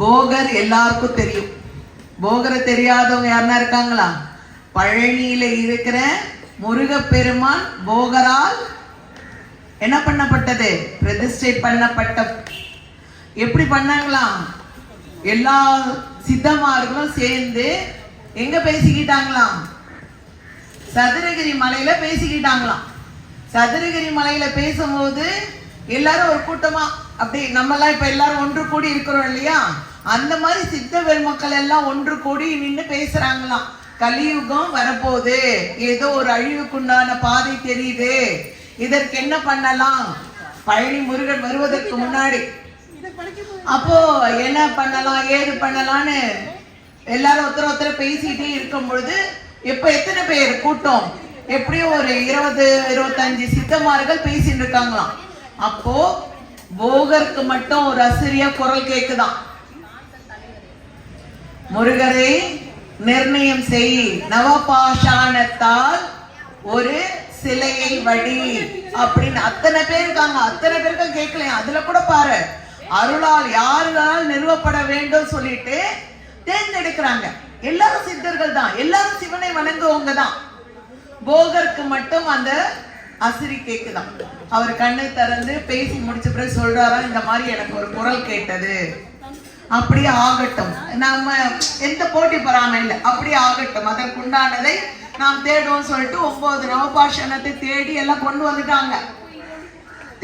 போகர் எல்லாருக்கும் தெரியும். போகரை தெரியாதவங்க யாருன்னா இருக்காங்களா? பழனியில இருக்கிற முருகப்பெருமான் போகரால் என்ன பண்ணப்பட்டது? பிரதிஷ்டை பண்ணப்பட்ட. எப்படி பண்ணாங்களாம்? எல்லா சித்தமார்களும் சேர்ந்து எங்க பேசிக்கிட்டாங்களாம்? சதுரகிரி மலையில பேசிக்கிட்டாங்களாம். சதுரகிரி மலையில பேசும்போது எல்லாரும் ஒரு கூட்டமா, அப்படி நம்மெல்லாம் இப்ப எல்லாரும் ஒன்று கூடி இருக்கிறோம் இல்லையா, அந்த மாதிரி சித்த பெருமக்கள் எல்லாம் ஒன்று கூடி நின்று பேசுறாங்களாம். கலியுகம் வரப்போகுது, ஏதோ ஒரு அழிவுக்குண்டான பாதை தெரியுது, இதற்கு என்ன பண்ணலாம்? பழனி முருகன் வருவதற்கு முன்னாடி அப்போ என்ன பண்ணலாம், ஏது பண்ணலான்னு எல்லாரும் ஒருத்தர் பேசிட்டே இருக்கும் பொழுது, இப்ப எத்தனை பேர் கூட்டம்? எப்படியும் ஒரு 20-25 சித்தமார்கள் பேசிட்டு இருக்காங்களாம். அப்போ போகருக்கு மட்டும் ஒரு அசிரியா குரல் கேக்குதான், முருகரை நிர்ணயம் செய், நவபாஷாணத்தால் ஒரு சிலையை வடி அப்படின்னு. அத்தனை பேர் இருக்காங்க, அத்தனை பேருக்கும் கேட்கலையா? அதுல கூட பாரு, அருளால் யாரால் நிறுவப்பட வேண்டும் சொல்லிட்டு தேர்ந்தெடுக்கிறாங்க. எல்லாரும் சித்தர்கள் தான், எல்லாரும் சிவனை வணங்குவவங்க தான். போகருக்கு மட்டும் அந்த அசிரி கேக்குதான். அவர் கண்ணை திறந்து பேசி முடிச்ச பிறகு சொல்றாரா, இந்த மாதிரி எனக்கு ஒரு குரல் கேட்டது, அப்படியே ஆகட்டும், நம்ம எந்த போட்டி பொறாமை இல்லை, அப்படியே ஆகட்டும், அதற்குண்டானதை நாம் தேடுவோம் சொல்லிட்டு 9 நவபாஷணத்தை தேடி எல்லாம் கொண்டு வந்துட்டாங்க.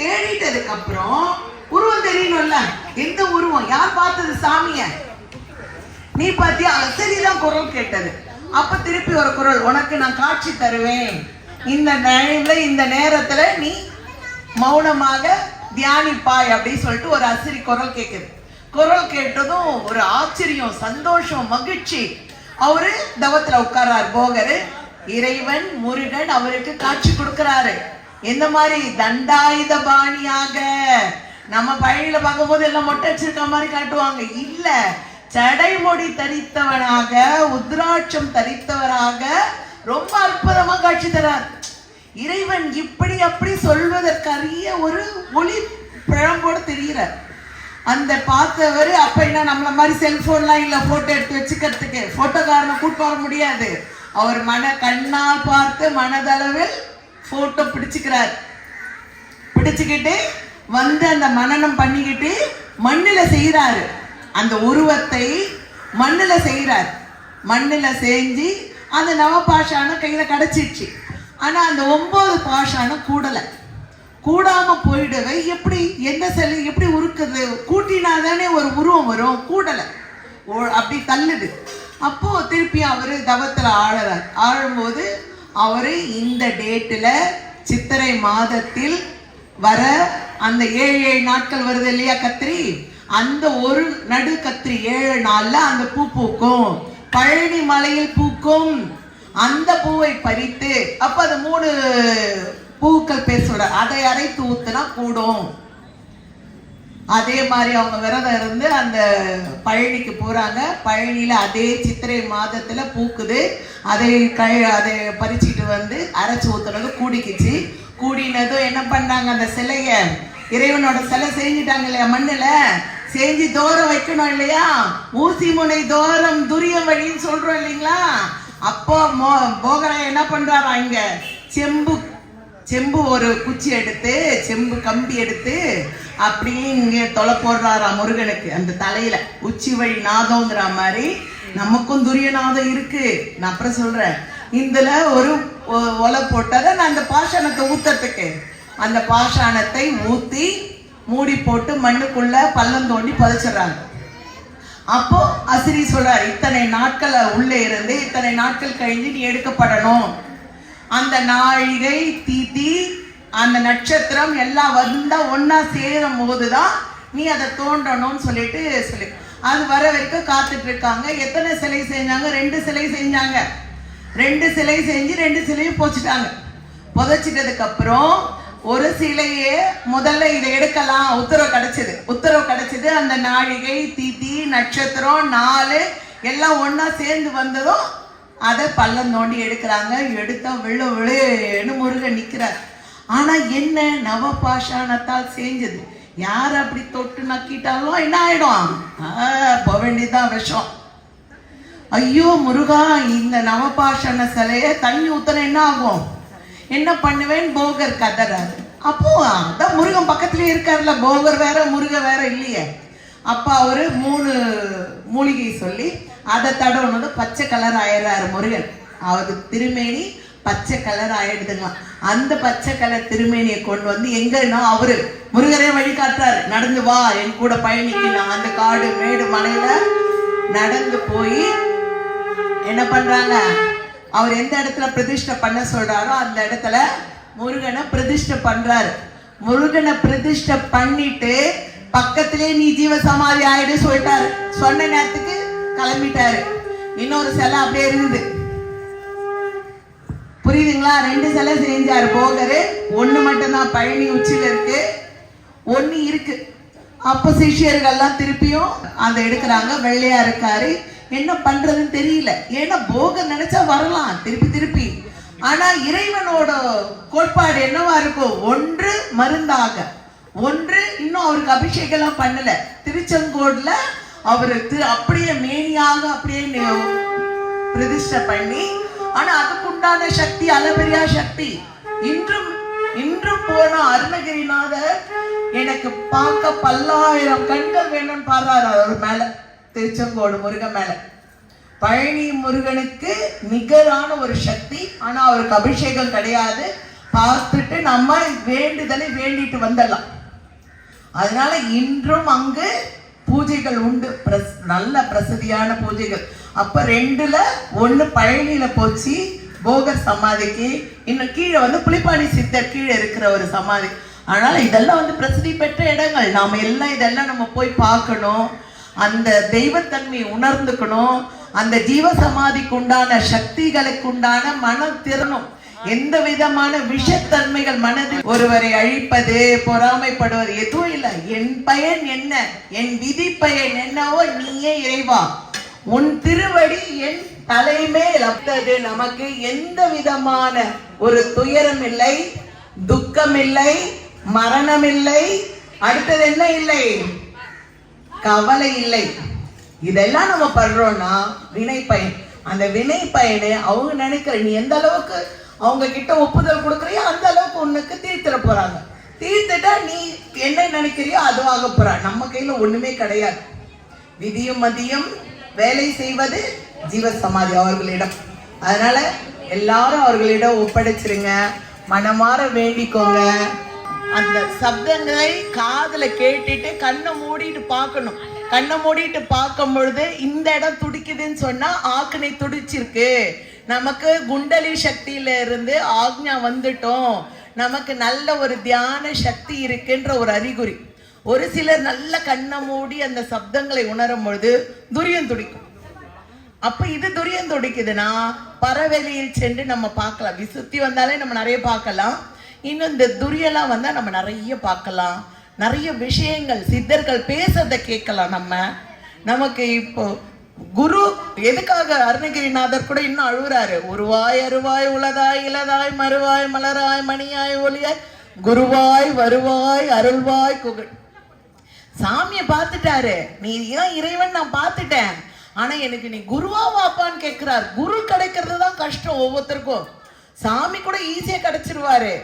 தேடிட்டதுக்கு அப்புறம் உருவம் தெரியணும்ல, எந்த உருவம், யார் பார்த்தது சாமிய? நீ பாத்தியா? சரிதான் குரல் கேட்டது. அப்ப திருப்பி ஒரு குரல், உனக்கு நான் காட்சி தருவேன், இந்த டைம்ல இந்த நேரத்துல நீ மௌனமாக தியானிப்பாய் அப்படின்னு சொல்லிட்டு ஒரு அசிரி குரல் கேட்குது. குரல் கேட்டதும் ஒரு ஆச்சரியம், சந்தோஷம், மகிழ்ச்சி. அவரு தவத்துல உட்கார்றாரு போகரு. இறைவன் முருகன் அவருக்கு காட்சி கொடுக்கிறாரு. எந்த மாதிரி? தண்டாயுத பாணியாக. நம்ம பழனியில பார்க்கும்போது எல்லாம் மொட்டை வச்சிருக்க மாதிரி காட்டுவாங்க, இல்ல, சடைமொழி தரித்தவனாக, உத்ராட்சம் தரித்தவராக ரொம்ப அற்புதமா காட்சி தரார். இறைவன் இப்படி அப்படி சொல்வதற்கரிய ஒரு ஒளி பிழம்போடு தெரிகிறார். அந்த பார்த்தவர் அப்ப என்ன நம்மள மாதிரி செல்போன்லாம் இல்ல போட்டோ எடுத்து வச்சுக்கிறதுக்கு, போட்டோக்காரனை கூட்டு வர முடியாது. அவர் கண்ணால் பார்த்து மனதளவில் போட்டோ பிடிச்சுக்கிறார். பிடிச்சுக்கிட்டு வந்து அந்த மனனம் பண்ணிக்கிட்டு மண்ணுல செய்யறாரு. அந்த உருவத்தை மண்ணுல செய்யறார். மண்ணுல செஞ்சு அந்த நவபாஷானம் கையில கிடைச்சிடுச்சு. ஆனா அந்த 9 பாஷானம் கூடாம போயிடவே எப்படி, எந்த சிலை எப்படி உருக்குது? கூட்டினாதானே ஒரு உருவம் வரும், கூடலை, அப்படி தள்ளுது. அப்போ திருப்பி அவரு தவத்துல ஆழறார். ஆழும்போது அவரு இந்த டேட்ல சித்திரை மாதத்தில் வர அந்த 7 நாட்கள் வருது இல்லையா கத்திரி, அந்த ஒரு நடு கத்திரி 7 நாள்ல அந்த பூ பூக்கும், பழனி மலையில் பூக்கும். அந்த பூவை பறித்து, அப்ப அது 3 பூக்கள் பேர் சொல்ற, அதை அரைத்து ஊத்துனா கூடும். அதே மாதிரி அவங்க விரதம் இருந்து அந்த பழனிக்கு போறாங்க. பழனியில அதே சித்திரை மாதத்துல பூக்குது. அதை பறிச்சுட்டு வந்து அரைச்சு ஊத்துனது கூடிக்குச்சு. கூடினதும் என்ன பண்ணாங்க, அந்த சிலைய, இறைவனோட சிலை செஞ்சுட்டாங்க இல்லையா, மண்ணுல செஞ்சு தோரம் வைக்கணும் இல்லையா, ஊசி முனை தோரம் துரியம் வழின்னு சொல்றோம் இல்லைங்களா. அப்போ போகரா என்ன பண்றாரா, இங்க செம்பு ஒரு குச்சி எடுத்து, செம்பு கம்பி எடுத்து அப்படியே இங்க தொலை போடுறாரா முருகனுக்கு அந்த தலையில. உச்சி வழி நாதம்ங்கிற மாதிரி நமக்கும் துரிய நாதம் இருக்கு. நான் அப்புறம் சொல்றேன். இதுல ஒரு ஒலை போட்டார நான் அந்த பாஷாணத்தை ஊத்துறதுக்கு, அந்த பாஷாணத்தை ஊத்தி மூடி போட்டு மண்ணுக்குள்ள பள்ளம் தோண்டி புதைச்சிடுறாங்க. அப்போ அசிரி சொல்றாரு, இத்தனை நாட்கள் உள்ளே இருந்து இத்தனை நாட்கள் கழிஞ்சு நீ எடுக்கப்படணும். அந்த நாழிகை தீத்தி அந்த நட்சத்திரம் எல்லாம் வந்தா ஒன்னா சேரும் போதுதான் நீ அதை தோண்டணும்னு சொல்லிட்டு அது வர வரைக்கும் காத்துட்டு இருக்காங்க. எத்தனை சிலை செஞ்சாங்க? 2 சிலை செஞ்சாங்க. 2 சிலை செஞ்சு 2 சிலையும் போச்சுட்டாங்க. புதைச்சிட்டதுக்கு அப்புறம் ஒரு சிலையே முதல்ல இதை எடுக்கலாம் உத்தரவு கிடைச்சது. அந்த நாழிகை தீத்தி நட்சத்திரம் 4 எல்லாம் ஒன்னா சேர்ந்து வந்ததும் அதை பள்ளம் தோண்டி எடுக்கிறாங்க. எடுத்தா விழுன்னு முருகன் நிற்கிறார். ஆனா என்ன, நவபாஷாணத்தால் செஞ்சது. யார் அப்படி தொட்டு நக்கிட்டாலும் என்ன ஆயிடும்? போக வேண்டியதுதான் விஷம். ஐயோ முருகா, இந்த நவபாஷண சிலைய தண்ணி ஊத்தன என்ன ஆகும், என்ன பண்ணுவேன் போகர் கதறாரு. அப்போ அதான் முருகன் பக்கத்துலயே இருக்காருல்ல, போகர் வேற முருகன் வேற இல்லையே. அப்ப அவரு 3 மூலிகை சொல்லி அதை தடவுனது பச்சை கலர் ஆயிடுறாரு முருகன். அவரு திருமேனி பச்சை கலர் ஆயிடுதுங்க. அந்த பச்சை கலர் திருமேனியை கொண்டு வந்து எங்கன்னா அவரு முருகரே வழி காட்டுறாரு. நடந்து வா, என் கூட பயணிக்கலாம். அந்த காடு மேடு மலையில நடந்து போய் என்ன பண்றாங்க, அவர் எந்த இடத்துல பிரதிஷ்டை பண்ண சொல்றாரோ அந்த இடத்துல முருகனை பிரதிஷ்டை பண்றாரு. முருகனை பிரதிஷ்டை பண்ணிட்டு பக்கத்திலே நீ ஜீவ சமாதி ஆயிடு சொல்லிட்டாரு. சொன்ன நேரத்துக்கு கிளம்பிட்டாரு. இன்னொரு சிலை அப்படியே இருக்குது, புரியுதுங்களா? 2 சிலை செஞ்சாரு போகரு. 1 மட்டும்தான் பழனி உச்சியில இருக்கு, 1 இருக்கு. அப்ப சிஷியர்கள்லாம் திருப்பியும் அதை எடுக்கிறாங்க. வெள்ளையா இருக்காரு, என்ன பண்றதுன்னு தெரியல. ஏன்னா போகர் நினைச்சா வரலாம் திருப்பி. ஆனா இறைவனோட கோட்பாடு என்னவா இருக்கும், ஒன்று மருந்தாக, ஒன்று இன்னும் அவருக்கு அபிஷேகம் எல்லாம் பண்ணல. திருச்செங்கோடுல அவரு அப்படியே மேனியாக அப்படியே பிரதிஷ்டை பண்ணி, ஆனா அதுக்குண்டான சக்தி அளபெரியா சக்தி. இன்றும் போன அருணகிரிநாதர் எனக்கு பார்க்க 10,000 கண்கள் வேணும்னு பாடுறாரு அவர் மேல, திருச்செங்கோடு முருகன் மேல. பழனி முருகனுக்கு நிகரான ஒரு சக்தி, ஆனா அவருக்கு அபிஷேகம் கிடையாது. பார்த்துட்டு நம்ம வேண்டுதலை வேண்டிட்டு வந்துடலாம். அதனால இன்றும் அங்கு பூஜைகள் உண்டு, நல்ல பிரசித்தியான பூஜைகள். அப்ப 2ல 1 பழனியில போச்சு போகர் சமாதிக்கு, இன்னும் கீழே வந்து புலிப்பாணி சித்தர் கீழே இருக்கிற ஒரு சமாதி. அதனால இதெல்லாம் வந்து பிரசித்தி பெற்ற இடங்கள். நாம எல்லாம் இதெல்லாம் நம்ம போய் பார்க்கணும், அந்த தெய்வத்தன்மையை உணர்ந்துக்கணும். அந்த ஜீவ சமாதிக்கு உண்டான சக்திகளுக்கு உண்டான மனம் திறனும். எந்த விதமான விஷத்தன்மைகள் மனதில் ஒருவரை அழிப்பது, பொறாமைப்படுவது எதுவும் இல்லை. என் பயன் என்ன, என் விதி பயன் என்னவோ நீயே இறைவா, உன் திருவடி என் தலைமேல் அப்பது. நமக்கு எந்த விதமான ஒரு துயரம் இல்லை, துக்கம் இல்லை, மரணம் இல்லை, அடுத்தது என்ன இல்லை, கவலை இல்லை. இதெல்லாம் நம்ம பண்றோம்னா வினை பயன். அந்த வினை பயனை அவங்க நினைக்கிற, நீ எந்த அளவுக்கு அவங்க கிட்ட ஒப்புதல் கொடுக்குறியோ அந்த அளவுக்கு உனக்கு தீர்த்திட போறாங்க. தீர்த்துட்டா நீ என்ன நினைக்கிறியோ அதுவாக போற. நம்ம கையில ஒண்ணுமே கிடையாது. விதியும் மதியும் வேலை செய்வது ஜீவசமாதி அவர்களிடம். அதனால எல்லாரும் அவர்களிடம் ஒப்படைச்சிருங்க, மனமாற வேண்டிக்கோங்க. அந்த சப்தங்களை காதுல கேட்டுட்டு கண்ணை மூடிட்டு பார்க்கணும். கண்ணை மூடிட்டு பார்க்கும் பொழுது இந்த இடம் துடிக்குதுன்னு சொன்னா ஆக்னை துடிச்சிருக்கு, நமக்கு குண்டலி சக்தியில இருந்து ஆக்ஞா வந்துட்டோம், நமக்கு நல்ல ஒரு தியான சக்தி இருக்குன்ற ஒரு அறிகுறி. ஒரு சிலர் நல்ல கண்ணை மூடி அந்த சப்தங்களை உணரும் பொழுது துரியம் துடிக்கும். அப்ப இது துரியம் துடிக்குதுன்னா பறவெளியில் சென்று நம்ம பார்க்கலாம். விசுத்தி வந்தாலே நம்ம நிறைய பார்க்கலாம். இன்னும் இந்த துரியெல்லாம் வந்தா நம்ம நிறைய பார்க்கலாம். நிறைய விஷயங்கள் சித்தர்கள் பேசுறத கேட்கலாம். நமக்கு இப்போ குரு எதுக்காக அருணகிரிநாதர் கூட இன்னும் அழுகுறாரு, உருவாய் அருவாய் உலதாய் இலதாய் மறுவாய் மலராய் மணியாய் ஒளியாய் குருவாய் வருவாய் அருள்வாய் குகழ். சாமியை பார்த்துட்டாரு, நீ தான் இறைவன் நான் பார்த்துட்டேன், ஆனா எனக்கு நீ குருவா வாப்பான்னு கேட்கிறார். குரு கிடைக்கிறது தான் கஷ்டம் ஒவ்வொருத்தருக்கும். சாமி கூட ஈஸியா கிடைச்சிருவாரு,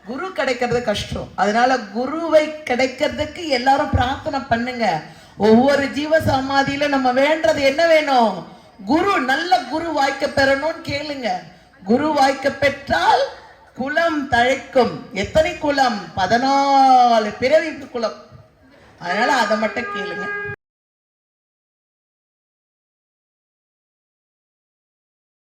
குரு கிடைக்கிறது கஷ்டம். அதனால குருவை கிடைக்கிறதுக்கு எல்லாரும் பிரார்த்தனை பண்ணுங்க. ஒவ்வொரு ஜீவ சமாதியில நம்ம வேண்டது என்ன வேணும், குரு, நல்ல குரு வாய்க்க பெறணும்னு கேளுங்க. குரு வாய்க்க பெற்றால் குலம் தழைக்கும். எத்தனை குலம்? 14 பிறவி குலம். அதனால அதை மட்டும் கேளுங்க.